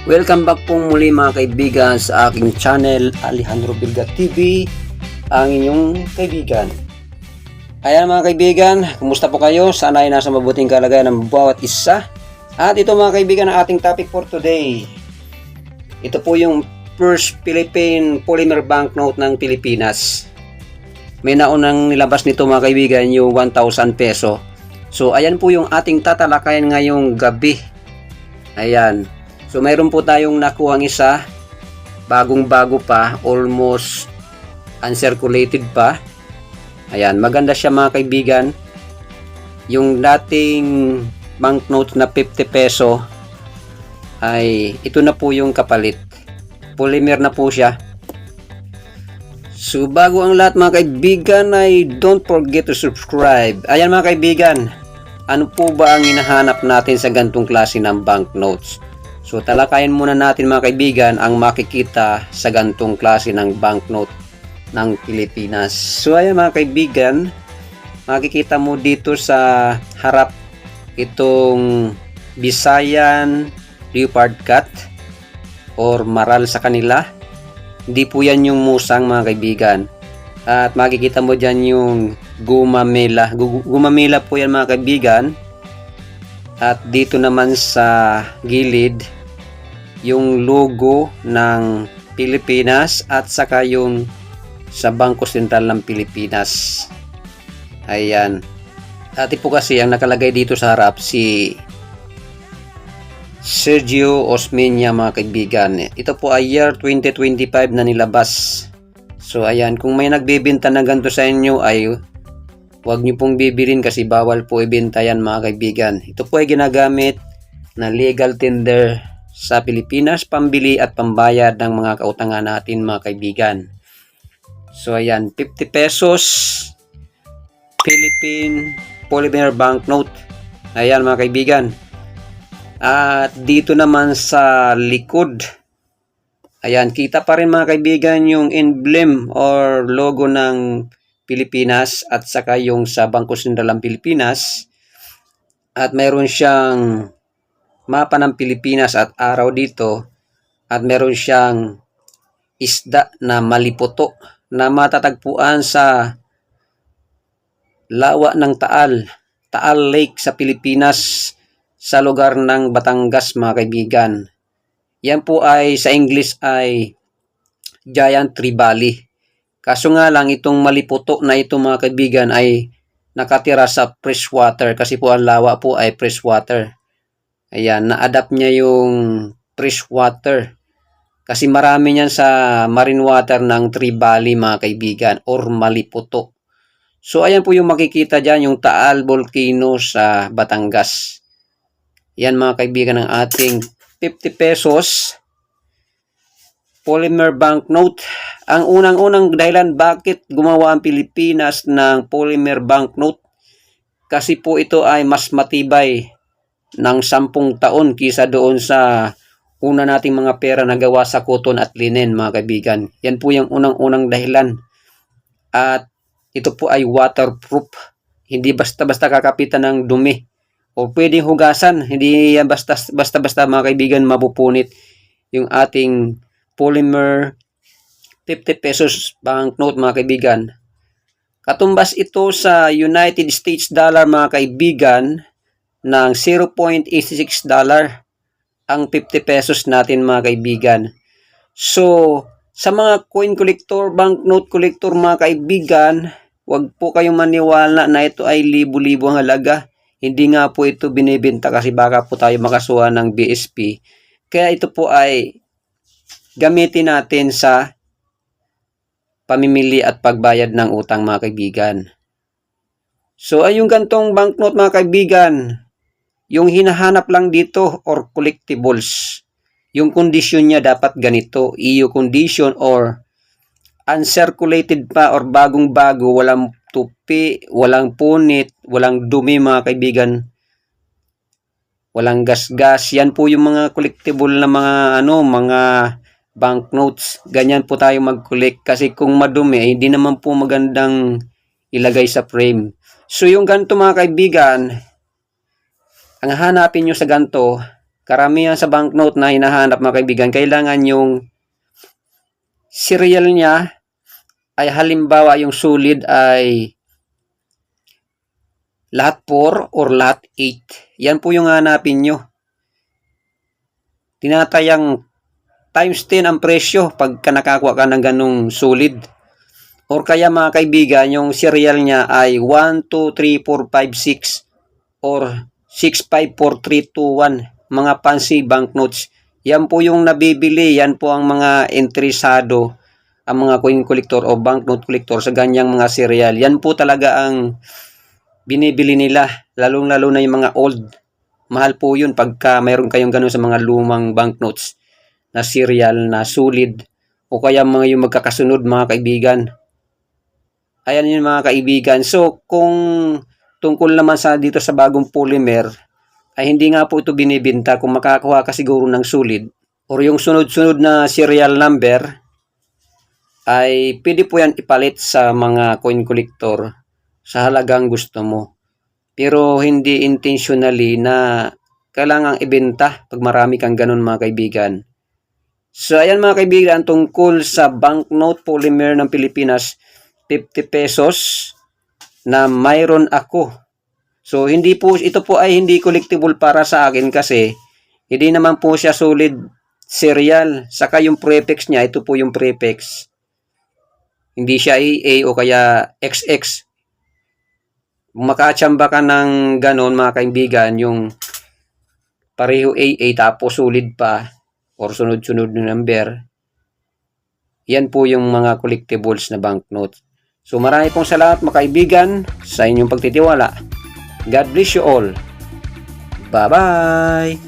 Welcome back pong muli mga kaibigan sa aking channel, Alejandro Bilga TV, ang inyong kaibigan. Ayan mga kaibigan, kumusta po kayo? Sana ay nasa mabuting kalagayan ng bawat isa. At ito mga kaibigan ang ating topic for today. Ito po yung first Philippine polymer banknote ng Pilipinas. May naunang nilabas nito mga kaibigan yung 1,000 peso. So ayan po yung ating tatalakayan ngayong gabi. Ayan. So mayroon po tayong nakuhang isa, bagong-bago pa, almost uncirculated pa. Ayan, maganda siya mga kaibigan. Yung dating banknote na 50 peso ay ito na po yung kapalit. Polymer na po siya. So bago ang lahat mga kaibigan ay don't forget to subscribe. Ayan mga kaibigan, ano po ba ang hinahanap natin sa gantong klase ng banknotes? So talakayin muna natin mga kaibigan ang makikita sa gantong klase ng banknote ng Pilipinas. So ayan mga kaibigan, makikita mo dito sa harap itong Visayan leopard cut or maral sa kanila. Hindi po yan yung musang mga kaibigan. At makikita mo dyan yung gumamela. Gumamela po yan mga kaibigan. At dito naman sa gilid yung logo ng Pilipinas at saka yung sa Bangko Sentral ng Pilipinas. Ayan. Dati po kasi ang nakalagay dito sa harap si Sergio Osmeña mga kaibigan. Ito po ay year 2025 na nilabas. So ayan, kung may nagbebenta na ganito sa inyo ay huwag nyo pong bibilin kasi bawal po ibenta yan mga kaibigan. Ito po ay ginagamit na legal tender sa Pilipinas, pambili at pambayad ng mga kautangan natin mga kaibigan. So ayan, 50 pesos Philippine polymer banknote. Ayan mga kaibigan. At dito naman sa likod, ayan, kita pa rin mga kaibigan yung emblem or logo ng Pilipinas at saka yung sa Bangko Sentral ng Pilipinas. At mayroon siyang mapa ng Pilipinas at araw dito, at meron siyang isda na maliputo na matatagpuan sa lawa ng Taal Lake sa Pilipinas sa lugar ng Batangas mga kaibigan. Yan po ay sa English ay giant trevally. Kaso nga lang itong maliputo na ito mga kaibigan ay nakatira sa freshwater kasi po ang lawa po ay freshwater. Ayan, na-adapt niya yung freshwater. Kasi marami niyan sa marine water ng Trevally mga kaibigan or maliputo. So ayan po yung makikita dyan, yung Taal Volcano sa Batangas. Yan mga kaibigan ng ating 50 pesos polymer banknote. Ang unang-unang dahilan bakit gumawa ang Pilipinas ng polymer banknote, kasi po ito ay mas matibay ng 10 taon kisa doon sa una nating mga pera na gawa sa cotton at linen mga kaibigan. Yan po yung unang-unang dahilan. At ito po ay waterproof. Hindi basta-basta kakapitan ng dumi. O pwedeng hugasan. Hindi yan basta-basta mga kaibigan mapupunit yung ating polymer 50 pesos banknote mga kaibigan. Katumbas ito sa United States dollar mga kaibigan ng $0.86 ang 50 pesos natin mga kaibigan. So, sa mga coin collector, banknote collector mga kaibigan, wag po kayong maniwala na ito ay libo-libo ang halaga. Hindi nga po ito binibenta kasi baka po tayo makasuhan ng BSP. Kaya ito po ay gamitin natin sa pamimili at pagbayad ng utang mga kaibigan. So, ay yung gantong banknote mga kaibigan, yung hinahanap lang dito or collectibles, yung condition niya dapat ganito, EU condition or uncirculated pa or bagong-bago, walang tupi, walang punit, walang dumi mga kaibigan, walang gas-gas. Yan po yung mga collectible na mga banknotes. Ganyan po tayo mag-collect kasi kung madumi, hindi naman po magandang ilagay sa frame. So yung ganito mga kaibigan, ang hanapin nyo sa ganito, karamihan sa banknote na hinahanap mga kaibigan, kailangan yung serial niya ay halimbawa yung sulit ay lahat 4 or lahat 8. Yan po yung hanapin nyo. Tinatayang times 10 ang presyo pagka nakakuha ka ng ganong sulit. Or kaya mga kaibigan, yung serial niya ay 1, 2, 3, 4, 5, 6 or 6, 5, 4, 3, 2, 1. Mga fancy banknotes. Yan po yung nabibili. Yan po ang mga interesado, ang mga coin collector o banknote collector sa ganyang mga serial. Yan po talaga ang binibili nila. Lalong-lalo na yung mga old. Mahal po yun pagka mayroon kayong ganun sa mga lumang banknotes na serial na solid o kaya mga yung magkakasunod mga kaibigan. Ayan yun mga kaibigan. So, kung tungkol naman sa dito sa bagong polymer, ay hindi nga po ito binibenta. Kung makakuha ka siguro ng solid or yung sunod-sunod na serial number, ay pwede po yan ipalit sa mga coin collector sa halagang gusto mo. Pero hindi intentionally na kailangang ibenta pag marami kang ganun mga kaibigan. So, ayan mga kaibigan, tungkol sa banknote polymer ng Pilipinas, 50 pesos na mayroon ako. So, ito po ay hindi collectible para sa akin kasi hindi naman po siya solid serial. Saka yung prefix niya, ito po yung prefix. Hindi siya AA o kaya XX. Kung makatsamba ka ng ganon mga kaibigan, yung pareho AA tapos solid pa or sunod-sunod na number, yan po yung mga collectibles na banknote. So marami pong salamat mga kaibigan sa inyong pagtitiwala. God bless you all. Bye-bye!